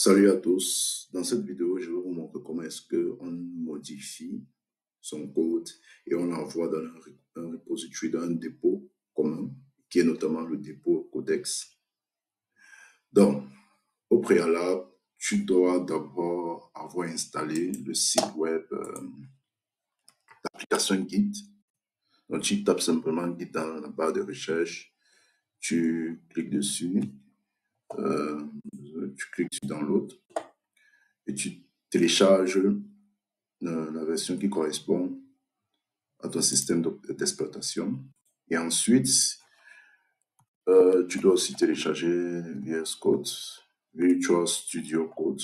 Salut à tous. Dans cette vidéo, je vais vous montrer comment est-ce qu'on modifie son code et on l'envoie dans un repository, dans un dépôt commun, qui est notamment le dépôt Codex. Donc, au préalable, tu dois d'abord avoir installé le site web d'application Git. Donc, tu tapes simplement Git dans la barre de recherche, tu cliques dessus, tu cliques sur Download et tu télécharges la version qui correspond à ton système d'exploitation. Et ensuite, tu dois aussi télécharger VS Code, Virtual Studio Code,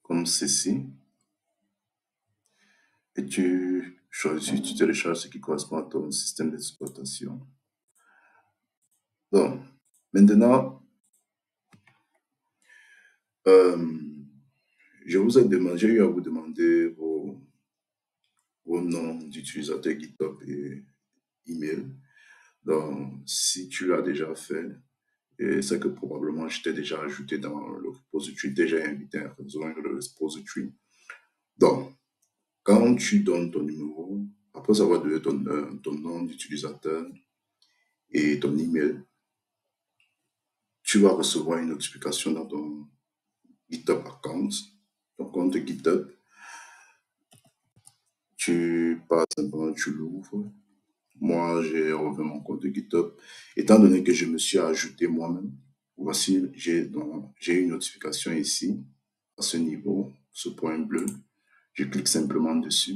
comme ceci. Et tu choisis, tu télécharges ce qui correspond à ton système d'exploitation. Donc, maintenant, j'ai eu à vous demander vos noms d'utilisateurs GitHub et email. Donc, si tu l'as déjà fait, et c'est que probablement je t'ai déjà ajouté dans le repository, déjà invité à rejoindre le repository. Donc, quand tu donnes ton numéro, après avoir donné ton nom d'utilisateur et ton email, tu vas recevoir une notification dans ton GitHub account, ton compte GitHub. Tu passes simplement, tu l'ouvres. Moi, j'ai ouvert mon compte GitHub. Étant donné que je me suis ajouté moi-même, voici, j'ai une notification ici, à ce niveau, ce point bleu. Je clique simplement dessus,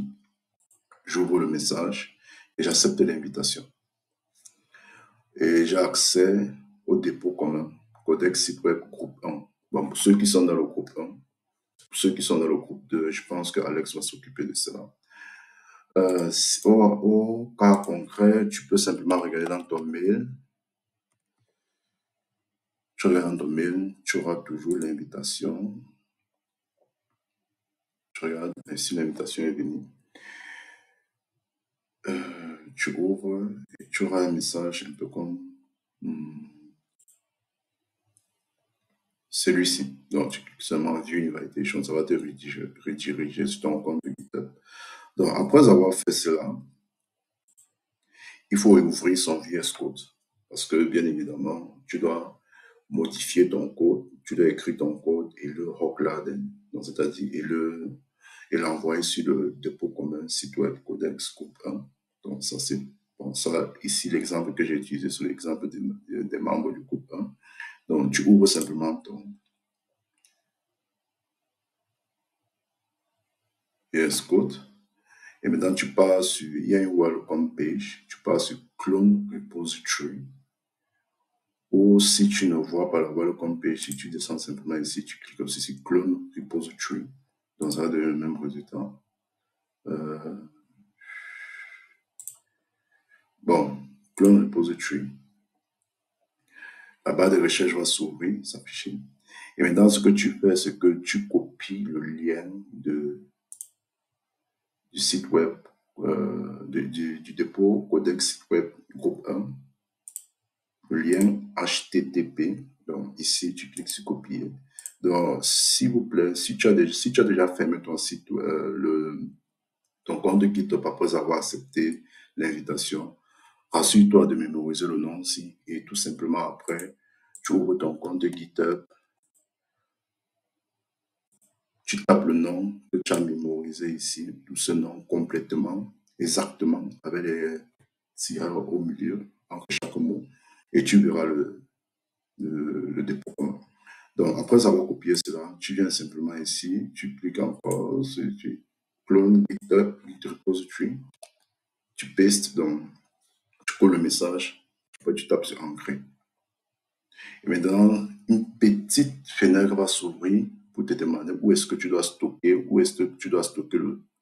j'ouvre le message et j'accepte l'invitation. Et j'ai accès au dépôt commun, Codex Site Web groupe 1. Bon, pour ceux qui sont dans le groupe 1, pour ceux qui sont dans le groupe 2, je pense que Alex va s'occuper de cela. Au cas concret, tu peux simplement regarder dans ton mail. Tu regardes dans ton mail, tu auras toujours l'invitation. Tu regardes, si l'invitation est venue. Tu ouvres et tu auras un message un peu comme celui-ci. Donc, tu cliques seulement View Invitation, ça va te rediriger sur ton compte GitHub. Donc, après avoir fait cela, il faut ouvrir son VS Code. Parce que, bien évidemment, tu dois modifier ton code, tu dois écrire ton code et le hockladen, donc c'est-à-dire et l'envoyer sur le dépôt commun site web Codex Group 1. Donc, ça, c'est bon, ça, ici, l'exemple que j'ai utilisé, c'est l'exemple des membres du groupe 1. Donc, tu ouvres simplement ton VS Code. Et maintenant, tu pars sur, il y a une welcome page, tu pars sur Clone Repository. Ou si tu ne vois pas la welcome page, si tu descends simplement ici, tu cliques aussi sur Clone Repository. Donc, ça va donner le même résultat. Bon, Clone Repository. La barre de recherche va s'ouvrir, s'afficher. Et maintenant, ce que tu fais, c'est que tu copies le lien du site web, du dépôt Codex Site Web Groupe 1, le lien HTTP. Donc, ici, tu cliques sur copier. Donc, s'il vous plaît, si tu as déjà fermé ton site, ton compte de GitHub après avoir accepté l'invitation, rassure-toi de mémoriser le nom aussi. Et tout simplement, après, tu ouvres ton compte de GitHub, tu tapes le nom que tu as mémorisé ici, tout ce nom complètement, exactement, avec les tirs au milieu, entre chaque mot, et tu verras le dépôt commun. Donc, après avoir copié cela, tu viens simplement ici, tu cliques encore, tu clones GitHub, Git Repository, tu pastes, donc tu colles le message, après tu tapes sur Ancrer. Et maintenant, une petite fenêtre va s'ouvrir pour te demander où est-ce que tu dois stocker,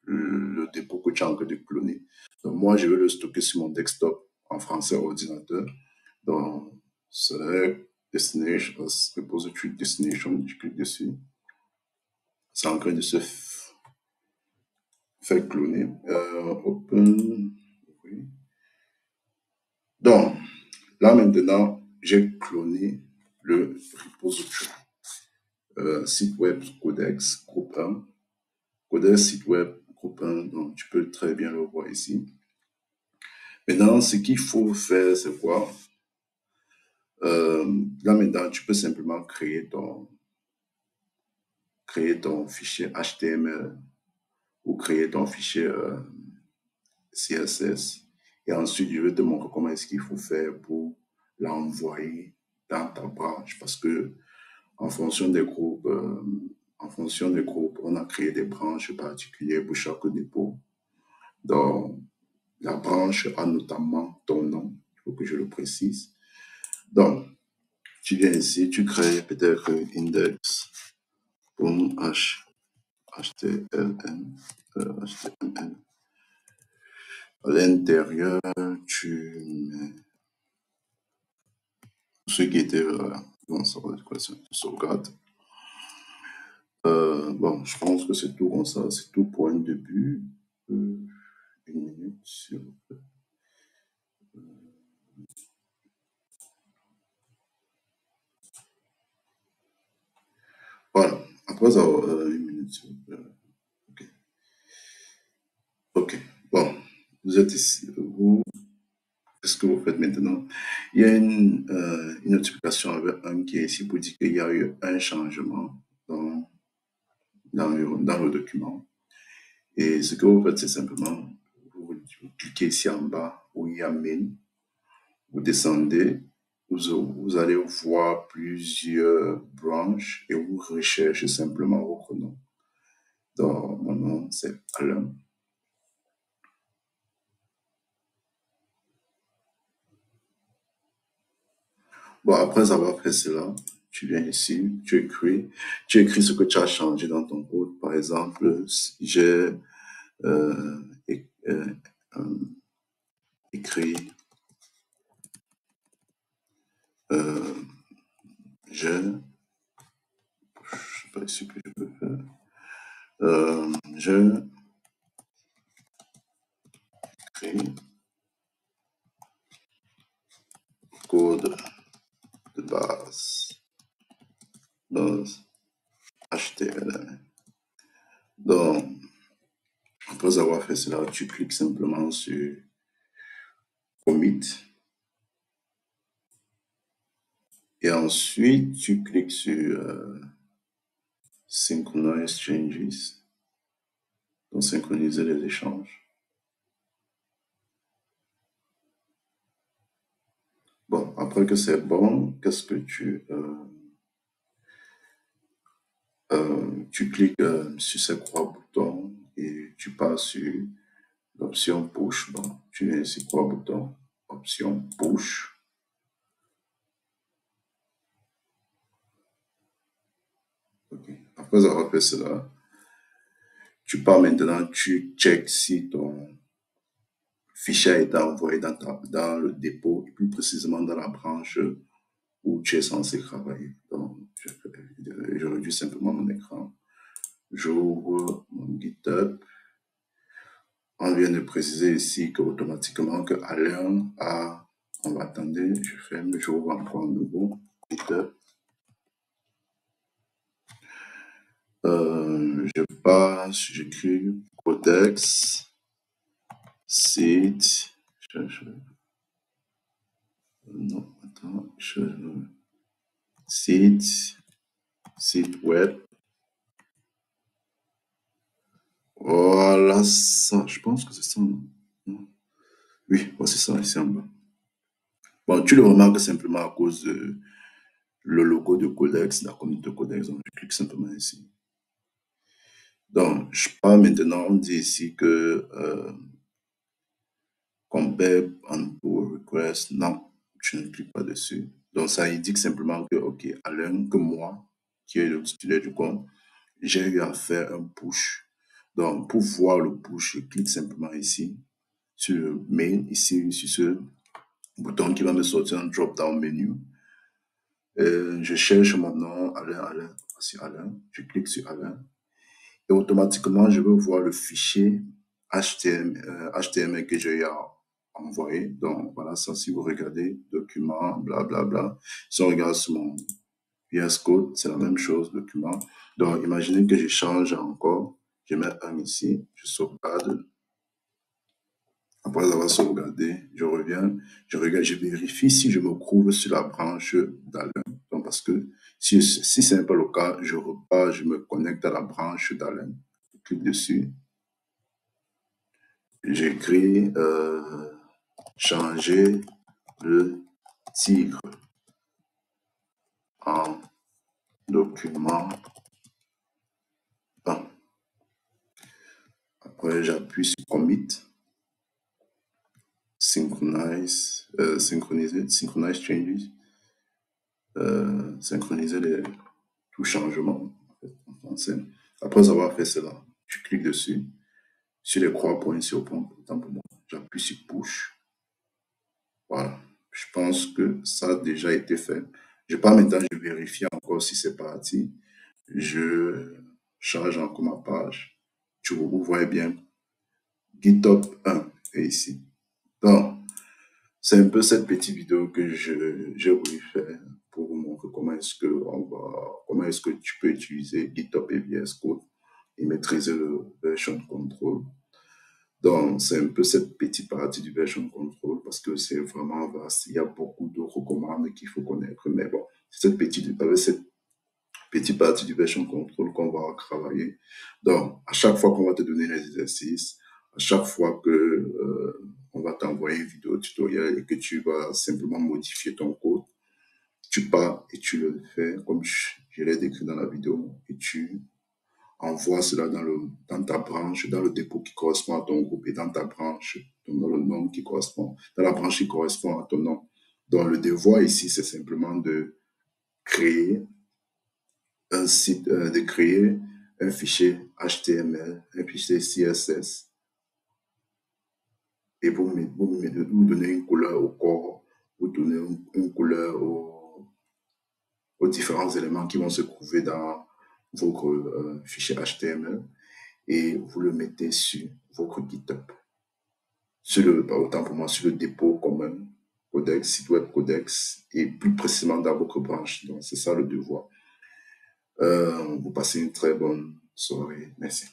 le dépôt que tu es en train de cloner. Donc, moi, je vais le stocker sur mon desktop en français ordinateur. Donc, c'est Destination, Repository Destination, je clique dessus. C'est en train de se faire cloner. Open. Oui. Donc, là maintenant, j'ai cloné le repository. Site web codex, groupe 1. Codex, site web, groupe 1. Donc, tu peux très bien le voir ici. Maintenant, ce qu'il faut faire, c'est quoi? Là, maintenant, tu peux simplement créer ton fichier HTML ou créer ton fichier CSS. Et ensuite, je vais te montrer comment est-ce qu'il faut faire pour l'envoyer dans ta branche. Parce que en fonction des groupes, on a créé des branches particulières pour chaque dépôt. Donc, la branche a notamment ton nom. Il faut que je le précise. Donc, tu viens ici, tu crées peut-être index.html. À l'intérieur, tu mets ce qui était bon, ça va être quoi, ça, tu sauvegardes. Bon, je pense que c'est tout comme ça, c'est tout pour un début. Une minute, s'il vous plaît. Voilà, après avoir une minute, s'il vous plaît. Ok. Ok, bon, vous êtes ici, vous, qu'est-ce que vous faites maintenant? Il y a une notification avec un qui est ici pour dire qu'il y a eu un changement dans le document. Et ce que vous faites, c'est simplement, vous cliquez ici en bas où il y a main, vous descendez, vous allez voir plusieurs branches et vous recherchez simplement votre nom. Donc, mon nom, c'est Alain. Bon, après avoir fait cela, tu viens ici, tu écris ce que tu as changé dans ton code. Par exemple, j'ai euh, é- euh, euh, écrit, euh, je ne sais pas ce que je peux faire. Je crée code de base HTML. Donc, après avoir fait cela, tu cliques simplement sur Commit. Et ensuite, tu cliques sur Synchronize Changes. Donc, synchroniser les échanges. Bon, après que c'est bon, qu'est-ce que tu cliques sur ces trois boutons et tu passes sur l'option Push. Bon, tu viens ici, trois boutons, option Push. Okay. Après avoir fait cela, tu pars maintenant, tu checks si ton fichier a été envoyé dans le dépôt, et plus précisément dans la branche où tu es censé travailler. Donc, je réduis simplement mon écran. J'ouvre mon GitHub. On vient de préciser ici qu'automatiquement que Alain a... On va attendre, je ferme, j'ouvre encore un nouveau GitHub. Je passe, j'écris codex, site, non, attends, site web. Voilà ça, je pense que c'est ça, non? Oui, c'est ça, ici en bas. Bon, tu le remarques simplement à cause de le logo de Codex, la communauté Codex, donc je clique simplement ici. Donc, je pars maintenant, on dit ici que compare on pull request, non, je ne clique pas dessus. Donc, ça indique simplement que, ok, Alain, que moi, qui est le titulaire du compte, j'ai eu à faire un push. Donc, pour voir le push, je clique simplement ici, sur le main, ici, sur ce bouton qui va me sortir un drop-down menu. Je cherche mon nom, Alain, voici Alain, je clique sur Alain, et automatiquement, je vais voir le fichier HTML que j'ai envoyer. Donc, voilà, ça, si vous regardez, document, blablabla. Si on regarde sur mon VS Code, c'est la même chose, document. Donc, imaginez que je change encore. Je mets un ici, je sauvegarde. Après avoir sauvegardé, je reviens, je regarde, je vérifie si je me trouve sur la branche d'Alain. Donc, parce que si ce n'est pas le cas, je repars, je me connecte à la branche d'Alain. Je clique dessus. J'écris changer le tigre en document 1. Après, j'appuie sur commit, synchronize changes, synchroniser tout changement en français. Après avoir fait cela, je clique dessus, sur les trois points sur point, autant pour moi. J'appuie sur push. Voilà. Je pense que ça a déjà été fait. Je pars maintenant, je vérifie encore si c'est parti. Je charge encore ma page. Vous voyez bien, GitHub 1 est ici. Donc, c'est un peu cette petite vidéo que j'ai voulu faire pour vous montrer comment est-ce que tu peux utiliser GitHub et VS Code et maîtriser le version control. Donc, c'est un peu cette petite partie du version control parce que c'est vraiment vaste. Il y a beaucoup d'autres commandes qu'il faut connaître. Mais bon, avec cette petite partie du version control qu'on va travailler. Donc, à chaque fois qu'on va te donner les exercices, à chaque fois que on va t'envoyer une vidéo tutoriel et que tu vas simplement modifier ton code, tu pars et tu le fais comme je l'ai décrit dans la vidéo et tu envoies cela dans ta branche, dans le dépôt qui correspond à ton groupe et dans ta branche, dans le nom qui correspond, dans la branche qui correspond à ton nom. Donc, le devoir ici, c'est simplement de créer un site, de créer un fichier HTML, un fichier CSS, et vous donnez une couleur au corps, vous donnez une couleur aux différents éléments qui vont se trouver dans votre fichier HTML et vous le mettez sur votre GitHub. Autant pour moi, sur le dépôt commun, codex, site web codex, et plus précisément dans votre branche. Donc, c'est ça le devoir. Vous passez une très bonne soirée. Merci.